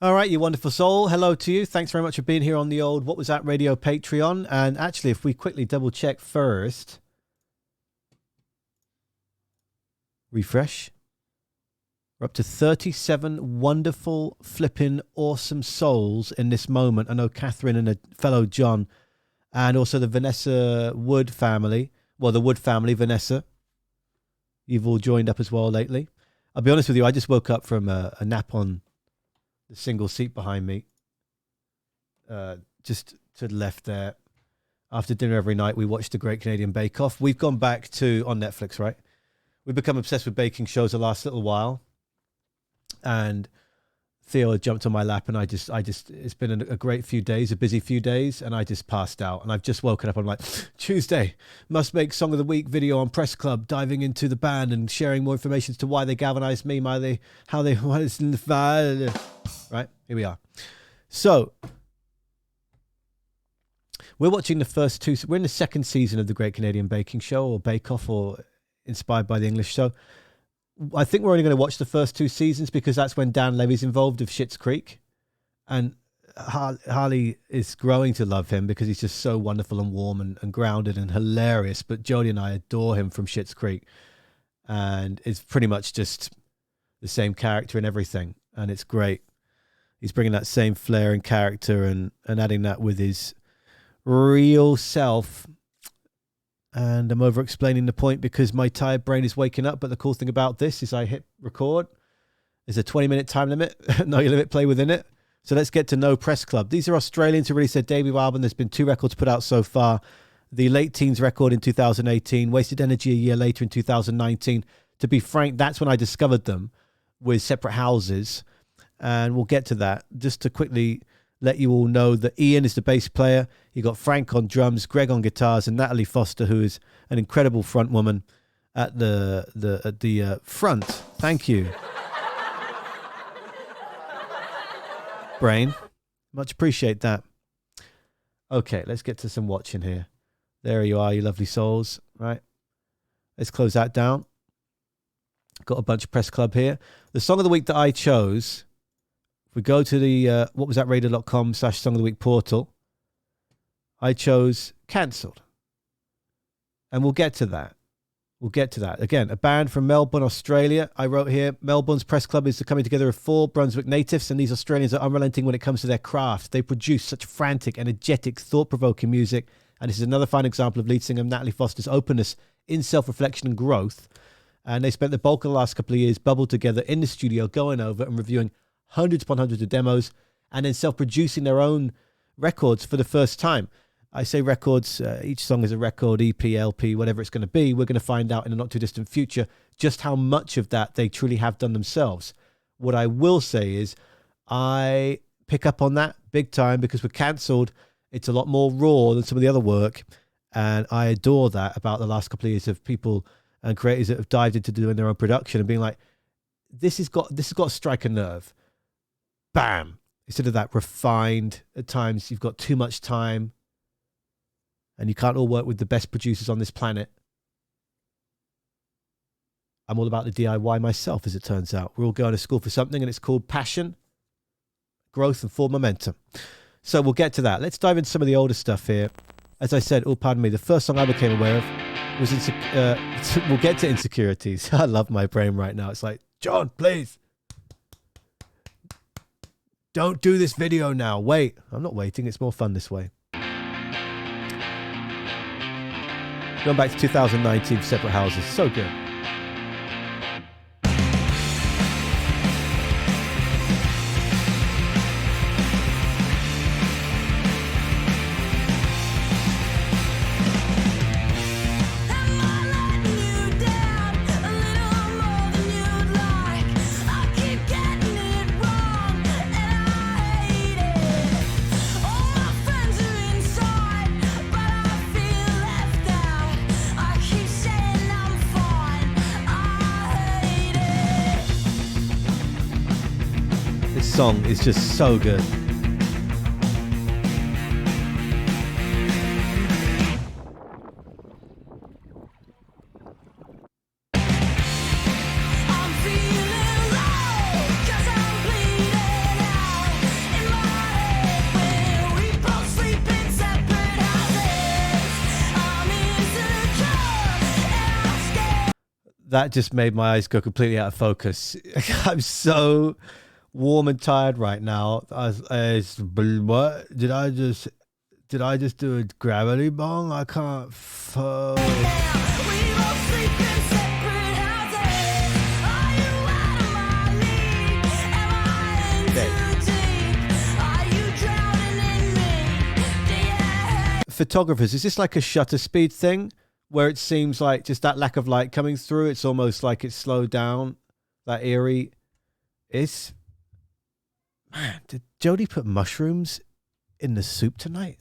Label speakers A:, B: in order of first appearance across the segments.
A: All right, you wonderful soul. Hello to you. Thanks very much for being here on the old What Was That Radio Patreon. And actually, if we quickly double check first, refresh. We're up to 37 wonderful, flipping, awesome souls in this moment. I know Catherine and a fellow John, and also the Vanessa Wood family. Well, the Wood family, Vanessa. You've all joined up as well lately. I'll be honest with you, I just woke up from a nap on the single seat behind me, just to the left there. After dinner every night, we watch the Great Canadian Bake Off. We've gone back to, on Netflix, right? We've become obsessed with baking shows the last little while. And Theo had jumped on my lap, and I just, it's been a great few days, a busy few days, and I just passed out. And I've just woken up. I'm like, Tuesday, must make Song of the Week video on Press Club, diving into the band and sharing more information as to why they galvanized me, why it's in the fire. Right, here we are. So we're watching the first two. We're in the second season of the Great Canadian Baking Show, or Bake Off, or inspired by the English show. I think we're only going to watch the first two seasons because that's when Dan Levy's involved of Schitt's Creek, and Harley is growing to love him because he's just so wonderful and warm and grounded and hilarious. But Jodie and I adore him from Schitt's Creek, and it's pretty much just the same character and everything, and it's great. He's bringing that same flair and character and adding that with his real self. And I'm over explaining the point because my tired brain is waking up. But the cool thing about this is I hit record. There's a 20-minute time limit. No limit play within it. So let's get to know Press Club. These are Australians who released their debut album. There's been 2 records put out so far. The Late Teens record in 2018. Wasted Energy a year later in 2019. To be frank, that's when I discovered them with Separate Houses. And we'll get to that. Just to quickly let you all know that Ian is the bass player. You got Frank on drums, Greg on guitars, and Natalie Foster, who is an incredible front woman at the front. Thank you, Brain. Much appreciate that. Okay, let's get to some watching here. There you are, you lovely souls. Right, let's close that down. Got a bunch of Press Club here. The song of the week that I chose. If we go to the whatwasthatradio.com/song of the week portal, I chose Cancelled. And we'll get to that. Again, a band from Melbourne, Australia. I wrote here, Melbourne's Press Club is the coming together of 4 Brunswick natives, and these Australians are unrelenting when it comes to their craft. They produce such frantic, energetic, thought-provoking music, and this is another fine example of lead singer Natalie Foster's openness in self-reflection and growth. And they spent the bulk of the last couple of years bubbled together in the studio, going over and reviewing hundreds upon hundreds of demos, and then self-producing their own records for the first time. I say records, each song is a record, EP, LP, whatever it's going to be. We're going to find out in the not-too-distant future just how much of that they truly have done themselves. What I will say is I pick up on that big time because we're Cancelled. It's a lot more raw than some of the other work, and I adore that about the last couple of years of people and creators that have dived into doing their own production and being like, this has got to strike a nerve. Bam. Instead of that refined, at times you've got too much time and you can't all work with the best producers on this planet. I'm all about the DIY myself, as it turns out. We're all going to school for something, and it's called passion, growth, and full momentum. So we'll get to that. Let's dive into some of the older stuff here. As I said, pardon me, the first song I became aware of was we'll get to Insecurities. I love my brain right now. It's like, John, please. Don't do this video now. Wait. I'm not waiting. It's more fun this way. Going back to 2019, Separate Houses. So good. Song is just so good. That just made my eyes go completely out of focus. I'm so warm and tired right now. What did I just do a gravity bong? I can't. Photographers, is this like a shutter speed thing where it seems like just that lack of light coming through, it's almost like it's slowed down, that eerie? Man, did Jodie put mushrooms in the soup tonight?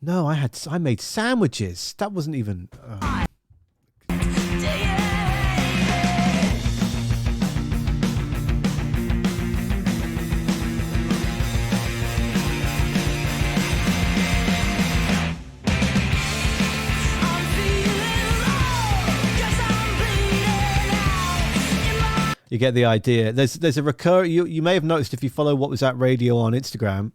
A: No, I made sandwiches. That wasn't even... You get the idea. There's a recurring. You may have noticed if you follow What Was That Radio on Instagram.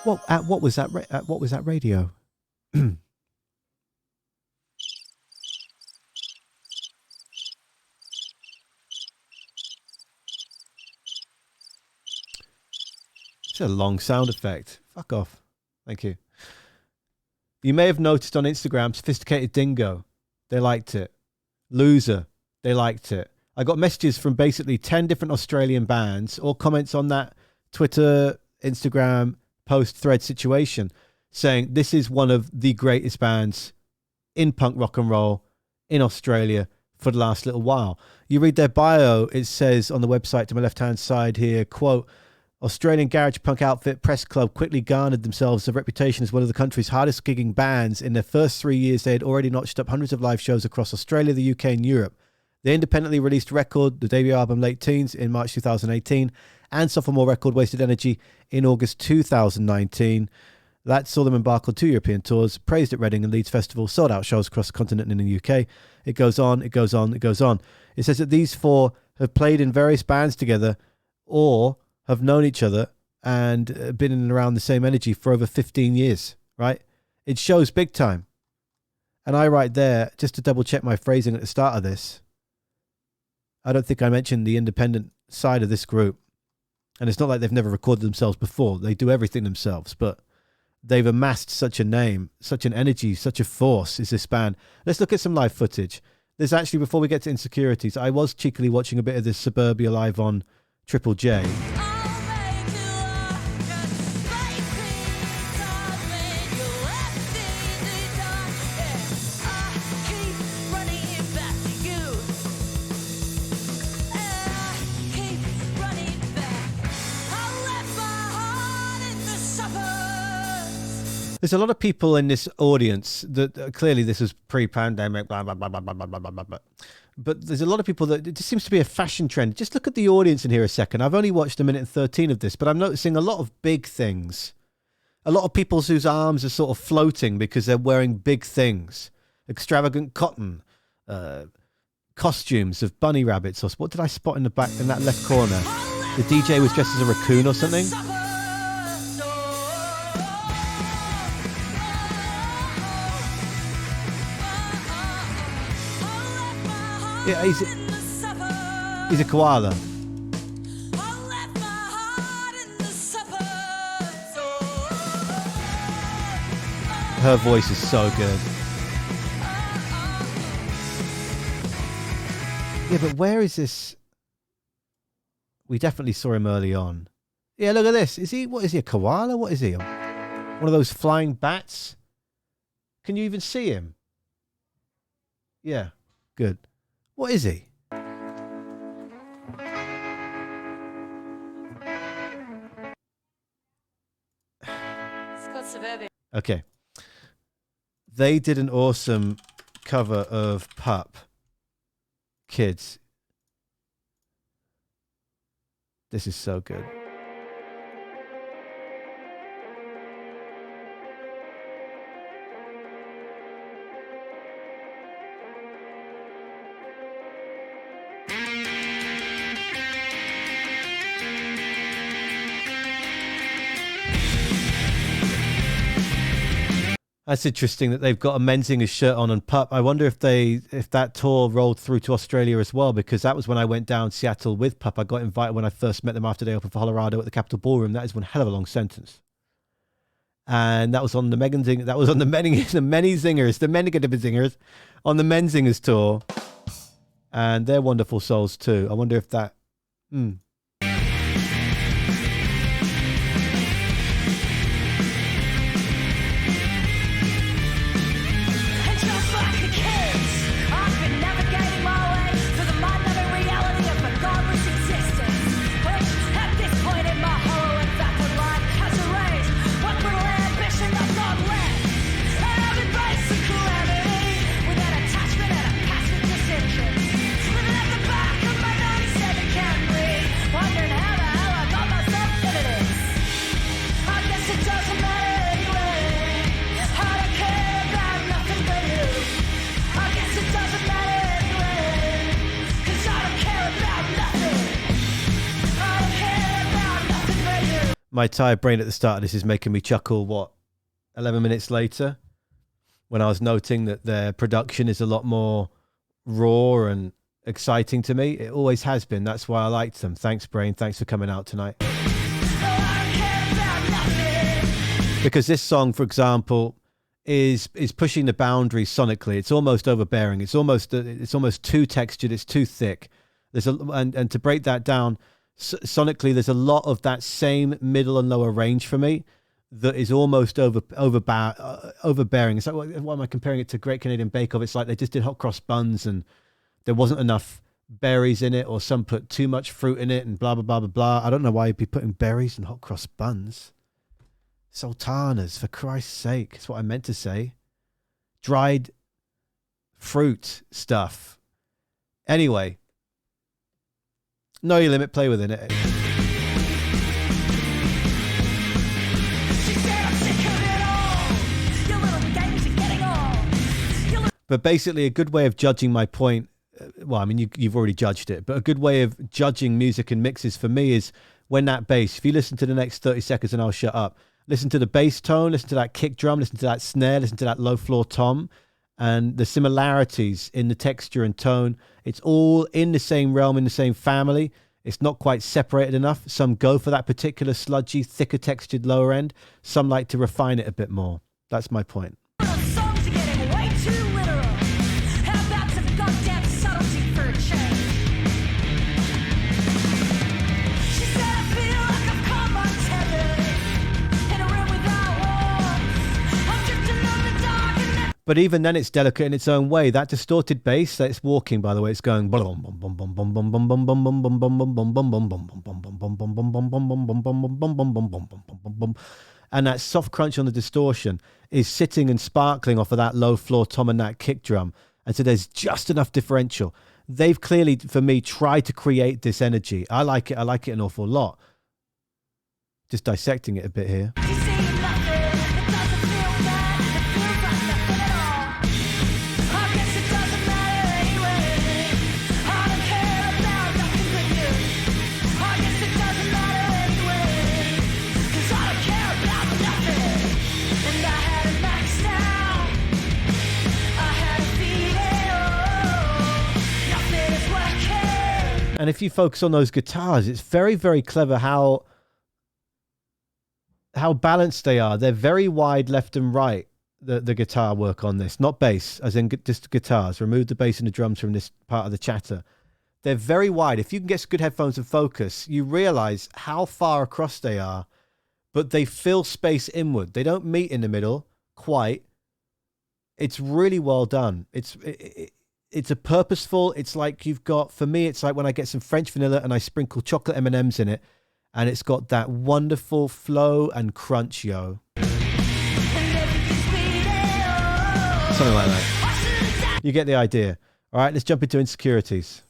A: What was that radio? It's a long sound effect. Fuck off. Thank you. You may have noticed on Instagram, Sophisticated Dingo. They liked it. Loser. They liked it. I got messages from basically 10 different Australian bands, all comments on that Twitter, Instagram, post thread situation, saying this is one of the greatest bands in punk rock and roll in Australia for the last little while. You read their bio, it says on the website to my left-hand side here, quote, Australian garage punk outfit Press Club quickly garnered themselves a reputation as one of the country's hardest gigging bands. In their first 3 years, they had already notched up hundreds of live shows across Australia, the UK and Europe. They independently released record, the debut album Late Teens in March 2018, and sophomore record Wasted Energy in August 2019. That saw them embark on 2 European tours, praised at Reading and Leeds Festival, sold out shows across the continent and in the UK. It goes on, it goes on, it goes on. It says that these four have played in various bands together or have known each other and been in and around the same energy for over 15 years, right? It shows big time. And I write there, just to double check my phrasing at the start of this, I don't think I mentioned the independent side of this group. And it's not like they've never recorded themselves before. They do everything themselves, but they've amassed such a name, such an energy, such a force is this band. Let's look at some live footage. There's actually, before we get to Insecurities, I was cheekily watching a bit of this Suburbia live on Triple J. There's a lot of people in this audience that clearly this is pre-pandemic, blah, blah, blah, blah, blah, blah, blah, blah, blah. But there's a lot of people that it just seems to be a fashion trend. Just look at the audience in here a second. I've only watched a minute and 13 of this, but I'm noticing a lot of big things. A lot of people whose arms are sort of floating because they're wearing big things. Extravagant cotton, costumes of bunny rabbits. Or what did I spot in the back, in that left corner? The DJ was dressed as a raccoon or something. Yeah, he's a koala. Her voice is so good. Yeah, but where is this? We definitely saw him early on. Yeah, look at this. What is he, a koala? What is he? One of those flying bats? Can you even see him? Yeah, good. What is he? Okay. They did an awesome cover of Pup. Kids. This is so good. That's interesting that they've got a Menzinger's shirt on and Pup. I wonder if that tour rolled through to Australia as well, because that was when I went down Seattle with Pup. I got invited when I first met them after they opened for Colorado at the Capitol Ballroom. That is one hell of a long sentence. And that was on the Menzingers, on the Menzingers tour. And they're wonderful souls too. I wonder if that... My tired brain at the start of this is making me chuckle, 11 minutes later, when I was noting that their production is a lot more raw and exciting to me. It always has been. That's why I liked them. Thanks, Brain. Thanks for coming out tonight. Because this song, for example, is pushing the boundaries sonically. It's almost overbearing. It's almost too textured. It's too thick. And to break that down, sonically, there's a lot of that same middle and lower range for me that is almost overbearing. It's like, why am I comparing it to Great Canadian Bake Off? It's like they just did hot cross buns and there wasn't enough berries in it, or some put too much fruit in it and blah, blah, blah, blah, blah. I don't know why you'd be putting berries in hot cross buns. Sultanas, for Christ's sake. That's what I meant to say. Dried fruit stuff. Anyway. Know your limit, play within it. But basically a good way of judging my point, well, I mean, you've already judged it, but a good way of judging music and mixes for me is when that bass, if you listen to the next 30 seconds and I'll shut up, listen to the bass tone, listen to that kick drum, listen to that snare, listen to that low floor tom, and the similarities in the texture and tone. It's all in the same realm, in the same family. It's not quite separated enough. Some go for that particular sludgy, thicker textured lower end. Some like to refine it a bit more. That's my point. But even then, it's delicate in its own way. That distorted bass that it's walking, by the way, it's going and that soft crunch on the distortion is sitting and sparkling off of that low floor tom and that kick drum. And so there's just enough differential. They've clearly, for me, tried to create this energy. I like it. I like it an awful lot. Just dissecting it a bit here. And if you focus on those guitars, it's very, very clever how balanced they are. They're very wide left and right, the guitar work on this. Not bass, as in just guitars. Remove the bass and the drums from this part of the chatter. They're very wide. If you can get good headphones and focus, you realize how far across they are, but they fill space inward. They don't meet in the middle quite. It's really well done. It's a purposeful, it's like you've got, for me, it's like when I get some French vanilla and I sprinkle chocolate M&Ms in it, and it's got that wonderful flow and crunch, yo. Something like that. You get the idea. All right, let's jump into insecurities.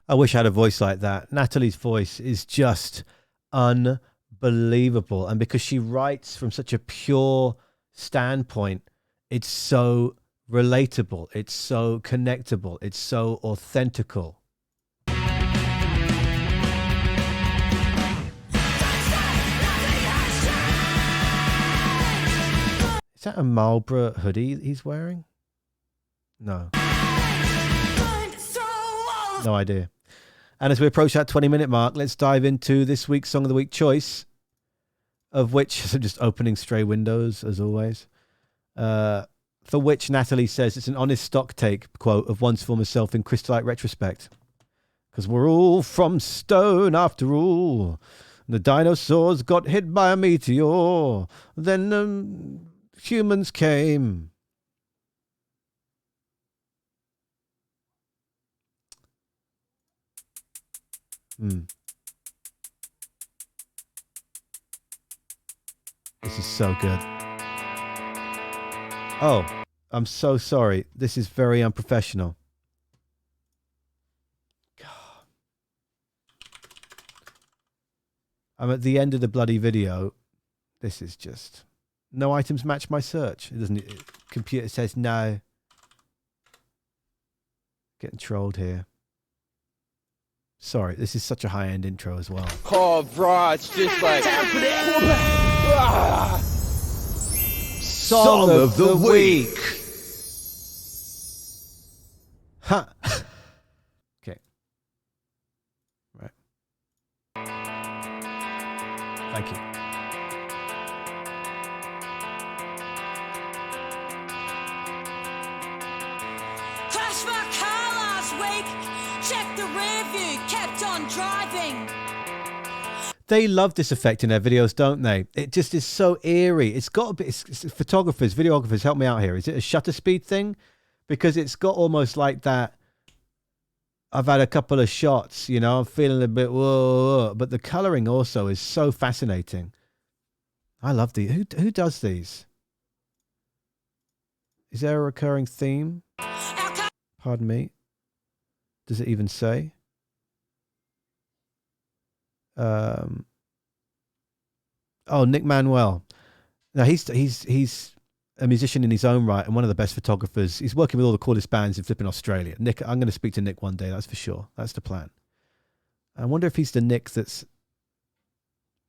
A: I wish I had a voice like that. Natalie's voice is just unbelievable. And because she writes from such a pure standpoint, it's so relatable. It's so connectable. It's so authentical. Is that a Marlboro hoodie he's wearing? No. No idea. And as we approach that 20-minute mark, let's dive into this week's Song of the Week choice, of which I'm just opening stray windows, as always, for which Natalie says it's an honest stock take quote of one's former self in crystallite retrospect. Because we're all from stone after all. The dinosaurs got hit by a meteor. Then humans came. This is so good. Oh, I'm so sorry. This is very unprofessional. God. I'm at the end of the bloody video. This is just... No items match my search. It doesn't... Computer says no. Getting trolled here. Sorry, this is such a high-end intro as well.
B: Oh, bro, it's just like...
A: Song of the Week! Ha! Okay. Right. Thank you.
C: Crashed my car last week. Checked the rear view, kept on driving.
A: They love this effect in their videos, don't they? It just is so eerie. It's got a bit... It's photographers, videographers, help me out here. Is it a shutter speed thing? Because it's got almost like that... I've had a couple of shots, you know, I'm feeling a bit... Whoa, but the colouring also is so fascinating. I love these. Who does these? Is there a recurring theme? Pardon me. Does it even say? Oh, Nick Manuel. Now he's a musician in his own right and one of the best photographers. He's working with all the coolest bands in flipping Australia. Nick, I'm going to speak to Nick one day. That's for sure. That's the plan. I wonder if he's the Nick that's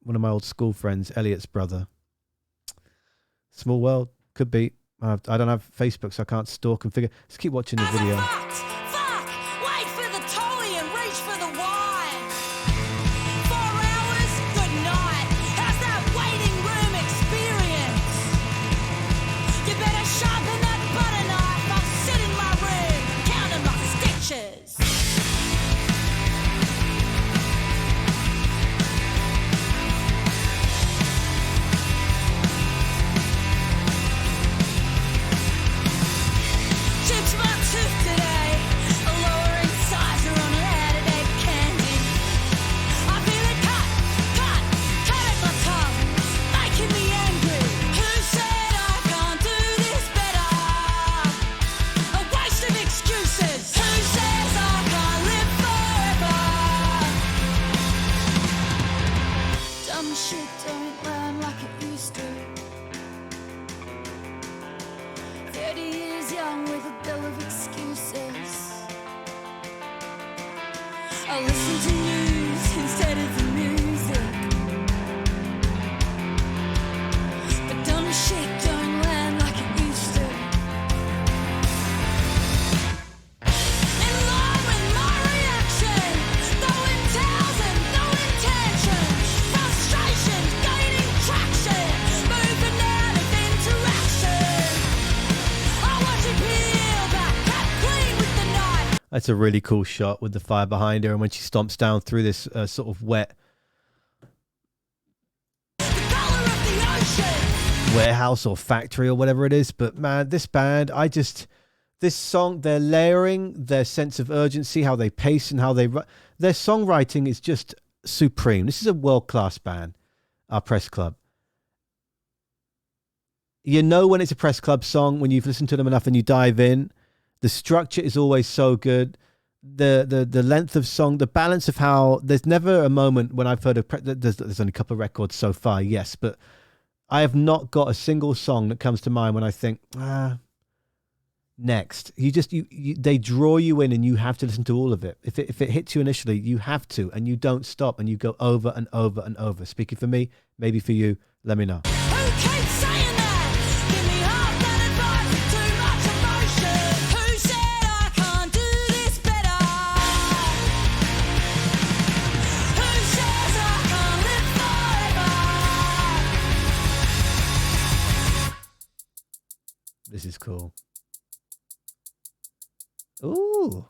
A: one of my old school friends, Elliot's brother. Small world. Could be. I don't have Facebook, so I can't stalk and figure. Just keep watching the video.
C: Fuck! Wait for the toy and reach for the wine. 4 hours, good night. How's that waiting room experience? You better sharpen that butter knife. I'll sit in my room, counting my stitches. Chips my tooth today, a lowering sizer on an out-of-date candy. I feel it cut at my tongue, making me angry. Who said I can't do this better? A waste of excuses. Who says I can't live forever? Dumb shit don't learn like it used to. 30 years young with a bill of excuses. I listen to news instead of the music. But dumb shit don't land like it used to. In line with my reaction, throwing towels and no intention. Frustration gaining traction, moving out of interaction. I watch it peel back, cut clean with the knife.
A: That's a really cool shot with the fire behind her and when she stomps down through this sort of wet
C: The color of the ocean.
A: warehouse or factory or whatever it is. But man, this band, this song, their layering, their sense of urgency, how they pace and how their songwriting is just supreme. This is a world-class band, our Press Club. You know when it's a Press Club song, when you've listened to them enough and you dive in. The structure is always so good. the length of song, the balance of how there's never a moment when I've heard of there's only a couple of records so far, yes, but I have not got a single song that comes to mind when I think next. They draw you in and you have to listen to all of it. If it hits you initially, you have to, and you don't stop, and you go over and over and over. Speaking for me, maybe for you, let me know.
C: Who keeps saying that? Give me half that advice, too much emotion. Who said I can't do this better? Who says I can't live forever?
A: This is cool. Ooh.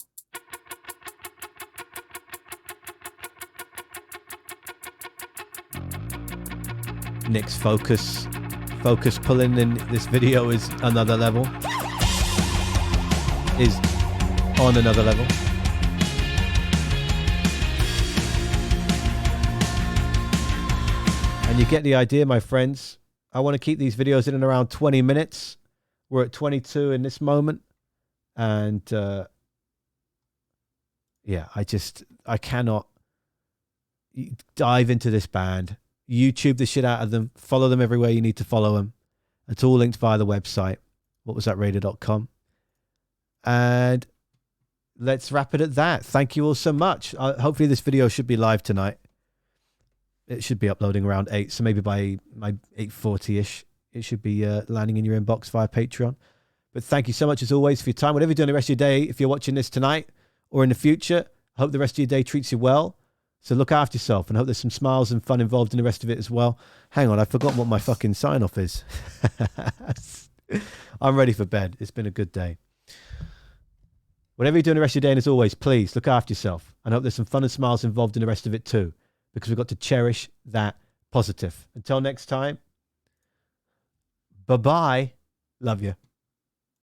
A: Nick's focus pulling in this video is another level. Is on another level. And you get the idea, my friends. I want to keep these videos in and around 20 minutes. We're at 22 in this moment. And yeah, I cannot dive into this band. YouTube the shit out of them. Follow them everywhere you need to follow them. It's all linked via the website, whatwasthatradio.com. And let's wrap it at that. Thank you all so much. Hopefully this video should be live tonight. It should be uploading around 8, so maybe by my 8:40ish, it should be landing in your inbox via Patreon. But thank you so much as always for your time. Whatever you're doing the rest of your day, if you're watching this tonight or in the future, I hope the rest of your day treats you well. So look after yourself and hope there's some smiles and fun involved in the rest of it as well. Hang on, I forgot what my fucking sign-off is. I'm ready for bed. It's been a good day. Whatever you're doing the rest of your day, and as always, please look after yourself and hope there's some fun and smiles involved in the rest of it too, because we've got to cherish that positive. Until next time, bye-bye. Love you.